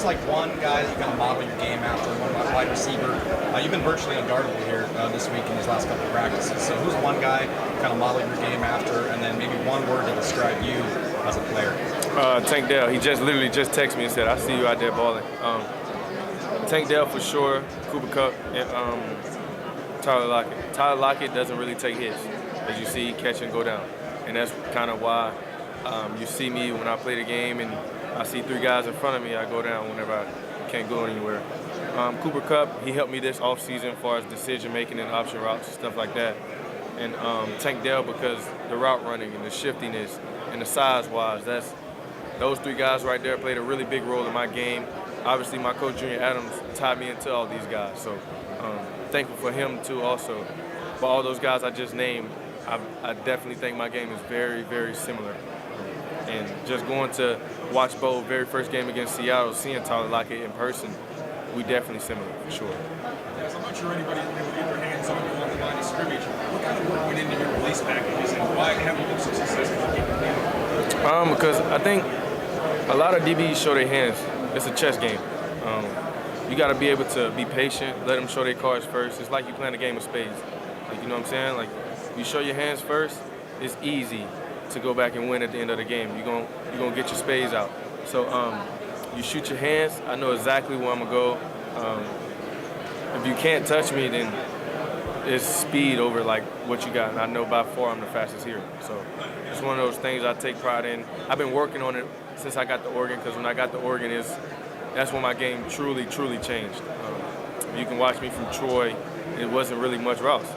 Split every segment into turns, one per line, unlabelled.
Who's like one guy that you kind of model your game after, one wide receiver? You've been virtually unguardable here this week in these last couple of practices. So who's one guy you kind of model your game after, and then maybe one word to describe you as a player?
Tank Dell. He literally just texted me and said, "I see you out there balling." Tank Dell for sure. Cooper Kupp and Tyler Lockett. Tyler Lockett doesn't really take hits, as you see, catch and go down, and that's kind of why you see me when I play the game and I see three guys in front of me, I go down whenever I can't go anywhere. Cooper Kupp, he helped me this offseason as far as decision making and option routes and stuff like that. And Tank Dell, because the route running and the shiftiness and the size wise, those three guys right there played a really big role in my game. Obviously, my coach, Junior Adams, tied me into all these guys. So thankful for him, too, also. But all those guys I just named, I definitely think my game is very, very similar. And just going to watch Bo, very first game against Seattle, seeing Tyler Lockett in person, we definitely similar, for sure.
Yes, I'm not sure anybody will get their hands on you on the line of scrimmage. What kind of work went into your release packages, and why have you been so successful at keeping them?
Because I think a lot of DBs show their hands. It's a chess game. You got to be able to be patient, let them show their cards first. It's like you playing a game of spades. Like, you know what I'm saying? Like, you show your hands first, it's easy to go back and win at the end of the game. You're gonna get your spades out. So you shoot your hands, I know exactly where I'm gonna go. If you can't touch me, then it's speed over like what you got. And I know by far I'm the fastest here. So it's one of those things I take pride in. I've been working on it since I got to Oregon, because when I got to Oregon, that's when my game truly, truly changed. You can watch me from Troy, it wasn't really much routes.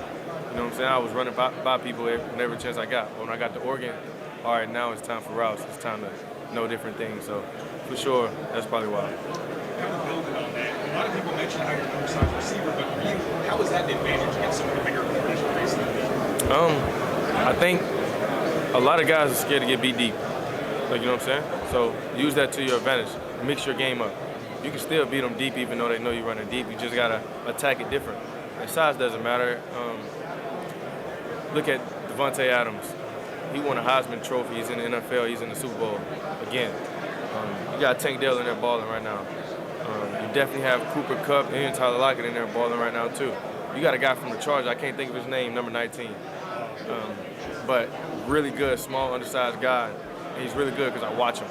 You know what I'm saying? I was running by people whenever chance I got. But when I got to Oregon, all right, now it's time for routes. It's time to know different things. So for sure, that's probably why.
Kind of building on that, a lot of people mention how you're an oversized receiver, but for you, how is that an advantage against some of the bigger corners you're facing?
I think a lot of guys are scared to get beat deep. Like, you know what I'm saying? So use that to your advantage. Mix your game up. You can still beat them deep even though they know you're running deep. You just got to attack it different. And size doesn't matter. Look at Devontae Adams. He won a Heisman Trophy. He's in the NFL. He's in the Super Bowl again. You got Tank Dell in there balling right now. You definitely have Cooper Kupp and Tyler Lockett in there balling right now too. You got a guy from the Chargers. I can't think of his name, number 19. But really good, small, undersized guy. And he's really good because I watch him.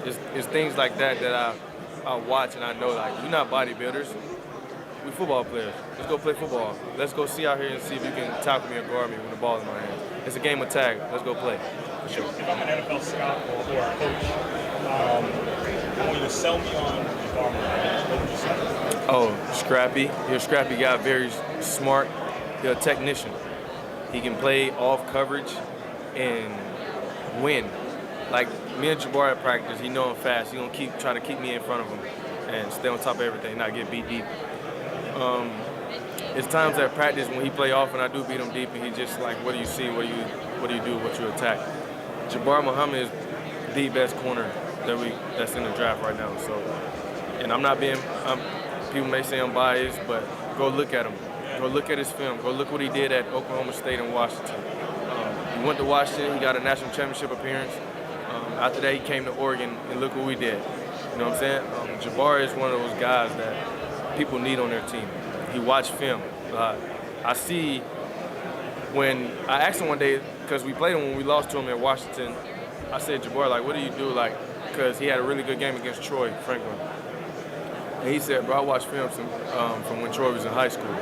It's things like that I watch and I know, like, we're not bodybuilders. We football players. Let's go play football. Let's go see out here and see if you can tackle me or guard me with the ball in my hand. It's a game of tag. Let's go play. For sure.
If I'm an NFL scout or a coach, I want you to sell me on Barth. What would you say?
Oh, scrappy. You're a scrappy guy, very smart. You're a technician. He can play off coverage and win. Like me and Jabbar at practice, he know I'm fast. He gonna try to keep me in front of him and stay on top of everything, not get beat deep. It's times at practice when he play off and I do beat him deep, and he just like, what do you see? What do you do? What you attack? Jabbar Muhammad is the best corner that's in the draft right now. So, and I'm not being. People may say I'm biased, but go look at him. Go look at his film. Go look what he did at Oklahoma State and Washington. He went to Washington. He got a national championship appearance. After that, he came to Oregon, and look what we did. You know what I'm saying? Jabbar is one of those guys that people need on their team. He watched film. I see when I asked him one day, because we played him when we lost to him at Washington, I said, Jabbar, like, what do you do? Like, because he had a really good game against Troy Franklin. And he said, bro, I watched film from when Troy was in high school.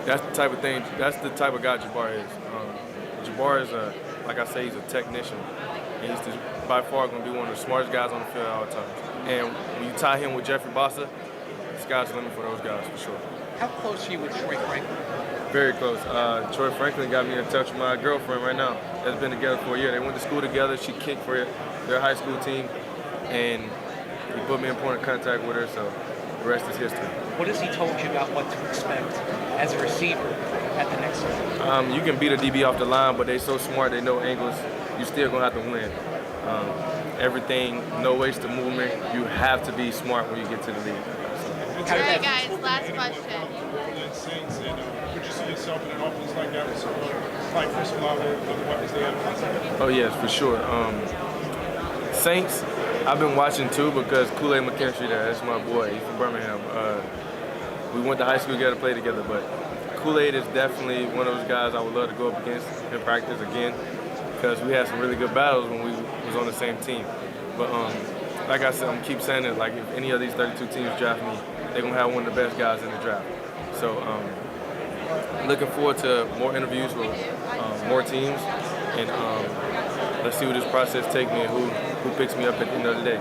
That's the type of thing, that's the type of guy Jabbar is. Jabbar is like I say, he's a technician. And he's by far going to be one of the smartest guys on the field at all times. And when you tie him with Jeffrey Bossa, the sky's the limit for those guys, for sure.
How close are you with Troy Franklin?
Very close. Troy Franklin got me in touch with my girlfriend right now. That's been together for a year. They went to school together. She kicked for their high school team. And he put me in point of contact with her, so the rest is history.
What has he told you about what to expect as a receiver at the next level?
You can beat a DB off the line, but they're so smart, they know angles. You're still going to have to win. Everything, no wasted movement. You have to be smart when you get to the league.
All right, guys, last question.
Could you see yourself in an offense like that with like Chris Olave with the weapons they have?
Oh, yes, for sure. Saints, I've been watching too because Kool-Aid McKinstry there, that's my boy, he's from Birmingham. We went to high school together, played together, but Kool-Aid is definitely one of those guys I would love to go up against in practice again because we had some really good battles when we was on the same team. But like I said, I'm keep saying it, like if any of these 32 teams draft me, they're gonna have one of the best guys in the draft. So looking forward to more interviews with more teams, and let's see where this process takes me and who picks me up at the end of the day.